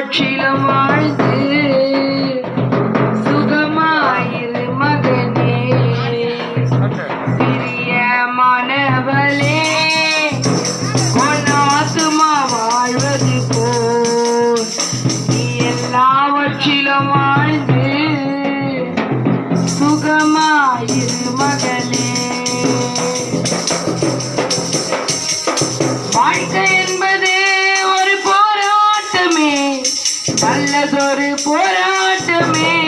எல்லாவற்றிலும் வாழ்ந்து சுகமாயிரு மகனே. பிரியமானவளே, உன் ஆத்துமா வாழ்வது போல் நீ எல்லாவற்றிலும் வாழ்ந்து சுகமாயிரு மகளே. வாழ்க்கை என்பது ஒரு போராட்டமே, நல்லதொரு போராட்டமே.